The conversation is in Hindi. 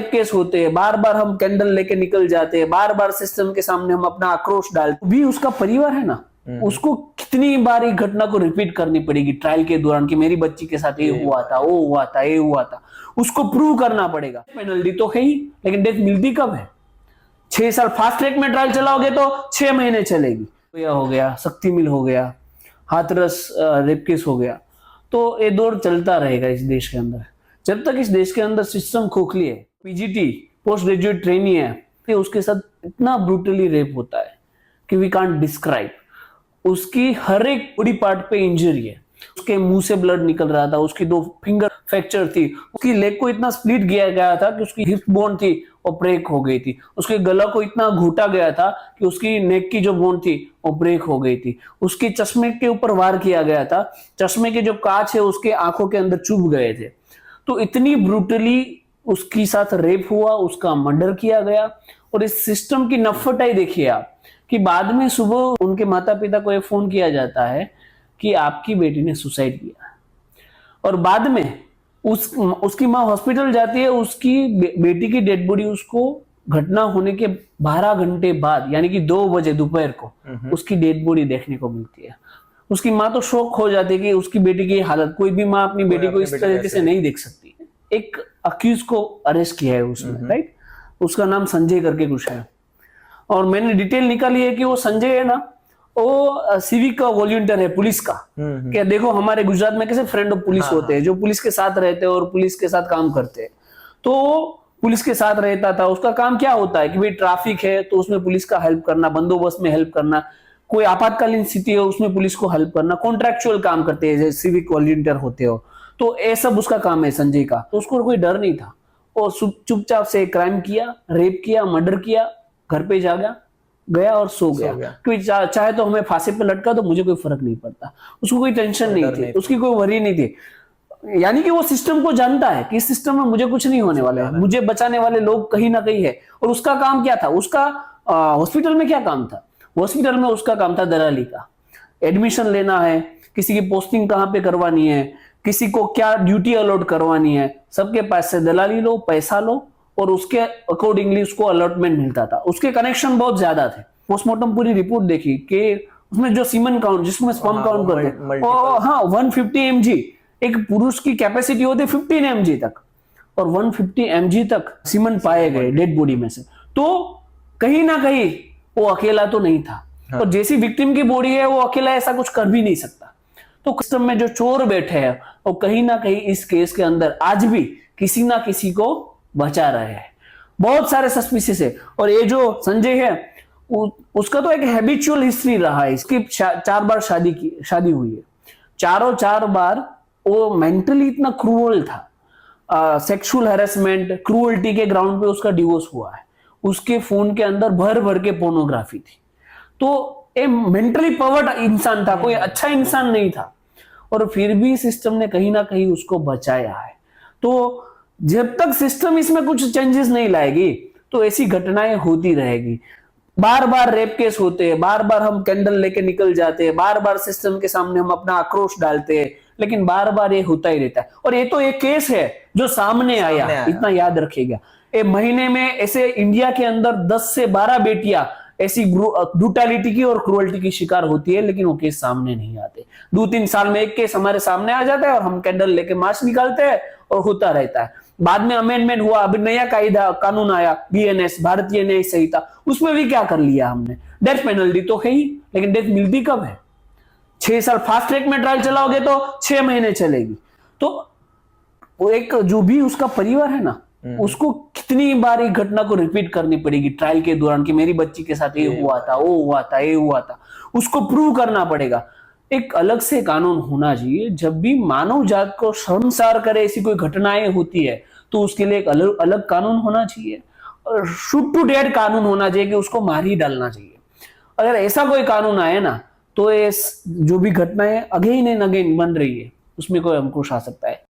केस होते हैं, बार बार हम कैंडल लेके निकल जाते हैं, बार बार सिस्टम के सामने हम अपना आक्रोश डालते भी उसका परिवार है ना, उसको कितनी बार एक घटना को रिपीट करनी पड़ेगी ट्रायल के दौरान कि मेरी बच्ची के साथ ये हुआ था, वो हुआ था, ये हुआ था, उसको प्रूव करना पड़ेगा। पेनल्टी तो है ही, लेकिन डेथ मिलती कब है? 6 साल फास्ट ट्रैक में ट्रायल चलाओगे तो 6 महीने चलेगी। यह हो गया, शक्ति मिल हो गया, हाथरस रेप केस हो गया, तो ये दौर चलता रहेगा इस देश के अंदर जब तक इस देश के अंदर सिस्टम खोखली है। पीजीटी पोस्ट ग्रेजुएट ट्रेनी है, तो उसके साथ इतना ब्रूटली रेप होता है कि वी कांट डिस्क्राइब। उसकी हर एक बॉडी पार्ट पे इंजरी है, उसके मुंह से ब्लड निकल रहा था, उसकी 2 फिंगर फ्रैक्चर थी, उसकी लेग को इतना स्प्लिट किया गया था कि उसकी हिप बोन थी वो ब्रेक हो गई थी, उसके गला को इतना घोटा गया था कि उसकी नेक की जो बोन थी वो ब्रेक हो गई थी, उसके चश्मे के ऊपर वार किया गया था, चश्मे के जो कांच है उसके आंखों के अंदर चुभ गए थे। तो इतनी ब्रूटली उसके साथ रेप हुआ, उसका मर्डर किया गया। और इस सिस्टम की नफरताई देखिए आप कि बाद में सुबह उनके माता पिता को ये फोन किया जाता है कि आपकी बेटी ने सुसाइड किया, और बाद में उसकी माँ हॉस्पिटल जाती है, उसकी बेटी की डेड बॉडी उसको घटना होने के 12 घंटे बाद यानी कि 2 बजे दोपहर को उसकी डेड बॉडी देखने को मिलती है। उसकी माँ तो शौक हो जाती है कि उसकी बेटी की हालत, कोई भी माँ अपनी बेटी को इस तरीके से नहीं देख सकती। एक अक्यूज को अरेस्ट किया है उसमें, राइट, उसका नाम संजय करके कुछ है, और मैंने डिटेल निकाली है कि वो संजय है ना, वो सिविक का वॉलंटियर है पुलिस का। क्या देखो हमारे गुजरात में कैसे फ्रेंड ऑफ पुलिस होते हैं, जो पुलिस के साथ रहते हैं और पुलिस के साथ काम करते हैं। तो पुलिस के साथ रहता था, उसका काम क्या होता है कि भाई ट्रैफिक है तो उसमें पुलिस का हेल्प करना, बंदोबस्त में हेल्प करना, कोई आपातकालीन स्थिति है उसमें पुलिस को हेल्प करना, कॉन्ट्रेक्चुअल काम करते हैं जैसे सिविक वॉलंटियर होते हो, तो ये सब उसका काम है संजय का। तो उसको कोई डर नहीं था, वो चुपचाप से क्राइम किया, रेप किया, मर्डर किया, घर पे जागा गया और सो गया। क्योंकि चाहे तो हमें फांसी पे लटका तो मुझे कोई फर्क नहीं पड़ता, उसको कोई टेंशन नहीं थी, उसकी कोई वरी नहीं थी। यानी कि वो सिस्टम को जानता है कि इस सिस्टम में मुझे कुछ नहीं होने वाला है, मुझे बचाने वाले लोग कहीं ना कहीं है। और उसका काम क्या था, उसका हॉस्पिटल में क्या काम था? हॉस्पिटल में उसका काम था दलाली का, एडमिशन लेना है, किसी की पोस्टिंग कहाँ पे करवानी है, किसी को क्या ड्यूटी अलॉट करवानी है, सबके पास से दलाली लो, पैसा लो, और उसके अकॉर्डिंगली उसको अलॉटमेंट मिलता था। उसके कनेक्शन बहुत ज्यादा थे। पोस्टमार्टम पूरी रिपोर्ट देखी कि उसमें जो सीमन काउंट, जिसमें स्पर्म काउंट करते हैं, हाँ 150 mg, एक पुरुष की कैपेसिटी होती है 15 mg तक, और 150 mg तक सीमन पाए गए डेड बॉडी में से। तो कहीं ना कहीं वो अकेला तो नहीं था, और जैसी विक्टिम की बॉडी है वो अकेला ऐसा कुछ कर भी नहीं सकता। तो सिस्टम में जो चोर बैठे हैं वो कहीं ना कहीं इस केस के अंदर आज भी किसी ना किसी को बचा रहे हैं। बहुत सारे सस्पिशियस है। और ये जो संजय है उसका तो एक हैबिचुअल हिस्ट्री रहा है, इसकी 4 बार शादी हुई है, चारों 4 बार वो मेंटली इतना क्रूअल था, सेक्सुअल हैरेसमेंट, क्रूअल्टी के ग्राउंड पे उसका डिवोर्स हुआ है। उसके फोन के अंदर भर भर के पोर्नोग्राफी थी। तो ये मेंटली पर्वर्ट इंसान था, कोई अच्छा इंसान नहीं था, और फिर भी सिस्टम ने कहीं ना कहीं उसको बचाया है। तो जब तक सिस्टम इसमें कुछ चेंजेस नहीं लाएगी तो ऐसी घटनाएं होती रहेगी। बार बार रेप केस होते हैं, बार बार हम कैंडल लेके निकल जाते हैं, बार बार सिस्टम के सामने हम अपना आक्रोश डालते हैं, लेकिन बार बार ये होता ही रहता है। और ये तो एक केस है जो सामने आया, इतना याद रखिएगा। ये महीने में ऐसे इंडिया के अंदर 10 से 12 बेटियां ऐसी ब्रूटैलिटी की और क्रूअल्टी की शिकार होती है, लेकिन वो केस सामने नहीं आते। 2-3 साल में एक केस हमारे सामने आ जाता है और हम कैंडल लेके मार्च निकालते हैं और होता रहता है। बाद में अमेंडमेंट हुआ, अभी नया कानून आया, बीएनएस, भारतीय न्याय संहिता, उसमें भी क्या कर लिया हमने? डेथ पेनल्टी तो है ही, लेकिन डेथ मिलती कब है? 6 साल फास्ट ट्रैक में ट्रायल चलाओगे तो 6 महीने चलेगी। तो वो एक जो भी उसका परिवार है ना, उसको कितनी बार एक घटना को रिपीट करनी पड़ेगी ट्रायल के दौरान कि मेरी बच्ची के साथ ये हुआ था, वो हुआ था, ये हुआ था, उसको प्रूव करना पड़ेगा। एक अलग से कानून होना चाहिए। जब भी मानव जात को शर्मसार करे ऐसी कोई घटनाएं होती है तो उसके लिए एक अलग अलग कानून होना चाहिए, और शूट टू डेथ कानून होना चाहिए कि उसको मार ही डालना चाहिए। अगर ऐसा कोई कानून आए ना तो ये जो भी घटनाएं अगेन एंड अगेन बन रही है उसमें कोई अंकुश आ सकता है।